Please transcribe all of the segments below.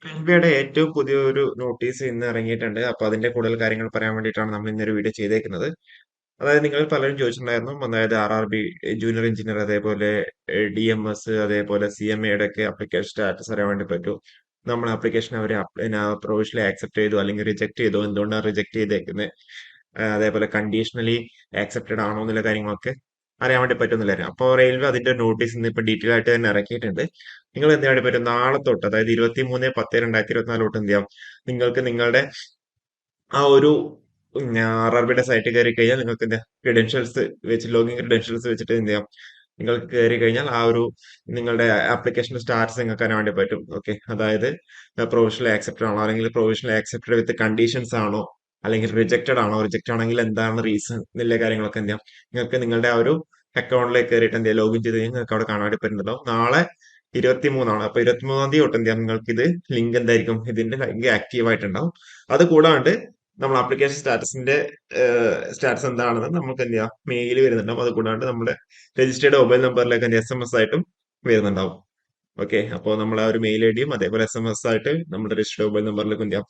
റെയിൽവേയുടെ ഏറ്റവും പുതിയൊരു നോട്ടീസ് ഇന്ന് ഇറങ്ങിയിട്ടുണ്ട്. അപ്പൊ അതിന്റെ കൂടുതൽ കാര്യങ്ങൾ പറയാൻ വേണ്ടിയിട്ടാണ് നമ്മൾ ഇന്നൊരു വീഡിയോ ചെയ്തേക്കുന്നത്. അതായത് നിങ്ങൾ പലരും ചോദിച്ചിട്ടുണ്ടായിരുന്നു. അതായത് RRB ജൂനിയർ എഞ്ചിനീയർ, അതേപോലെ DMS, അതേപോലെ CMAയുടെ ഒക്കെ ആപ്ലിക്കേഷൻ സ്റ്റാറ്റസ് അറിയാൻ വേണ്ടി പറ്റും. നമ്മൾ ആപ്ലിക്കേഷൻ അവർ പ്രൊവിഷണലി ആക്സെപ്റ്റ് ചെയ്തു അല്ലെങ്കിൽ റിജക്ട് ചെയ്തു, എന്തുകൊണ്ടാണ് റിജക്ട് ചെയ്തേക്കുന്നത്, അതേപോലെ കണ്ടീഷണലി ആക്സെപ്റ്റഡ് ആണോ എന്നുള്ള കാര്യങ്ങളൊക്കെ അറിയാൻ വേണ്ടി പറ്റുന്നില്ലായിരുന്നു. അപ്പോൾ റെയിൽവേ അതിന്റെ നോട്ടീസ് ഇന്ന് ഇപ്പൊ ഡീറ്റെയിൽ ആയിട്ട് തന്നെ ഇറക്കിയിട്ടുണ്ട്. നിങ്ങൾ എന്ത് ചെയ്യാൻ വേണ്ടി പറ്റും, നാളെ തൊട്ട് അതായത് 23/10/2024 തൊട്ട് എന്ത് ചെയ്യാം, നിങ്ങൾക്ക് നിങ്ങളുടെ ആ ഒരു RRBയുടെ സൈറ്റിൽ കയറി കഴിഞ്ഞാൽ നിങ്ങൾക്ക് എന്താ ക്രെഡൻഷ്യൽസ് വെച്ച്, ലോഗിൻ ക്രെഡൻഷ്യൽസ് വെച്ചിട്ട് എന്ത് ചെയ്യാം, നിങ്ങൾക്ക് കയറി കഴിഞ്ഞാൽ ആ ഒരു നിങ്ങളുടെ ആപ്ലിക്കേഷൻ സ്റ്റാറ്റസ് നിങ്ങൾക്ക് അറിയാൻ വേണ്ടി പറ്റും. ഓക്കെ, അതായത് പ്രൊവിഷണൽ ആക്സെപ്റ്റഡ് ആണോ, അല്ലെങ്കിൽ പ്രൊവിഷണൽ ആക്സെപ്റ്റഡ് വിത്ത് കണ്ടീഷൻസ് ആണോ, അല്ലെങ്കിൽ റിജക്റ്റഡ് ആണോ, റിജക്റ്റ് ആണെങ്കിൽ എന്താണ് റീസൺ എന്നുള്ള കാര്യങ്ങളൊക്കെ എന്ത് ചെയ്യാം, നിങ്ങൾക്ക് നിങ്ങളുടെ ആ ഒരു അക്കൗണ്ടിലേക്ക് കയറിയിട്ട് എന്ത് ചെയ്യാം, ലോഗിൻ ചെയ്ത് കഴിഞ്ഞാൽ നിങ്ങൾക്ക് അവിടെ കാണാൻ വേണ്ടി പറ്റുന്നുണ്ടാവും. നാളെ 23 അപ്പൊ 23 തൊട്ട് എന്ത് ചെയ്യാം, നിങ്ങൾക്ക് ഇത് ലിങ്ക് എന്തായിരിക്കും, ഇതിന്റെ ലിങ്ക് ആക്റ്റീവ് ആയിട്ടുണ്ടാവും. അത് കൂടാണ്ട് നമ്മൾ ആപ്ലിക്കേഷൻ സ്റ്റാറ്റസ് എന്താണെന്ന് നമുക്ക് എന്ത് ചെയ്യാം, മെയിൽ വരുന്നുണ്ടാവും. അത് കൂടാണ്ട് നമ്മുടെ രജിസ്റ്റേർഡ് മൊബൈൽ നമ്പറിലേക്ക് SMS ആയിട്ടും വരുന്നുണ്ടാവും. ഓക്കെ, അപ്പോൾ നമ്മൾ ആ ഒരു മെയിൽ ഐഡിയും അതേപോലെ SMS ആയിട്ട് നമ്മുടെ രജിസ്റ്റേർഡ് മൊബൈൽ നമ്പറിലേക്ക് എന്ത് ചെയ്യാം,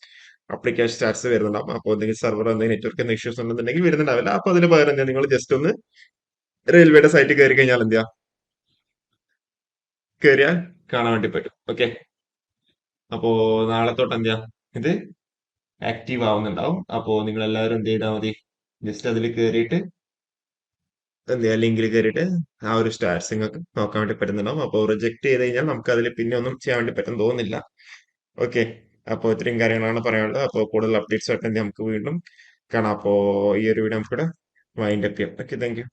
ആപ്ലിക്കേഷൻ സ്റ്റാറ്റസ് വരുന്നുണ്ടാവും. അപ്പോൾ എന്തെങ്കിലും സെർവർ എന്തെങ്കിലും നെറ്റ്വർക്ക് ഇഷ്യൂസ് ഉണ്ടെന്നുണ്ടെങ്കിൽ വരുന്നുണ്ടാവില്ല. അപ്പൊ അതിന് പകരം എന്താ, നിങ്ങൾ ജസ്റ്റ് ഒന്ന് റെയിൽവേയുടെ സൈറ്റിൽ കയറി കഴിഞ്ഞാൽ എന്ത് ചെയ്യാം, കയറിയാൽ കാണാൻ വേണ്ടി പറ്റും. ഓക്കെ, അപ്പോ നാളെ തൊട്ട് എന്ത് ചെയ്യാം, ഇത് ആക്റ്റീവ് ആവുന്നുണ്ടാവും. അപ്പോ നിങ്ങൾ എല്ലാവരും എന്ത് ചെയ്താൽ മതി, ജസ്റ്റ് അതിൽ കയറിയിട്ട് എന്ത് ചെയ്യാം, ലിങ്കിൽ കയറിയിട്ട് ആ ഒരു സ്റ്റാറ്റസ് നിങ്ങൾക്ക് നോക്കാൻ വേണ്ടി പറ്റുന്നുണ്ടാവും. അപ്പോൾ റിജക്ട് ചെയ്ത് കഴിഞ്ഞാൽ നമുക്ക് അതിൽ പിന്നെ ഒന്നും ചെയ്യാൻ വേണ്ടി പറ്റും തോന്നുന്നില്ല. ഓക്കെ, അപ്പോൾ ഇത്രയും കാര്യങ്ങളാണ് പറയാനുള്ളത്. അപ്പോൾ കൂടുതൽ അപ്ഡേറ്റ്സ് ആയിട്ട് എന്ത് ചെയ്യാം, നമുക്ക് വീണ്ടും കാണാം. അപ്പോൾ ഈ ഒരു വീഡിയോ നമുക്കിവിടെ വൈൻഡ് അപ്പ് ചെയ്യാം. Okay, thank you.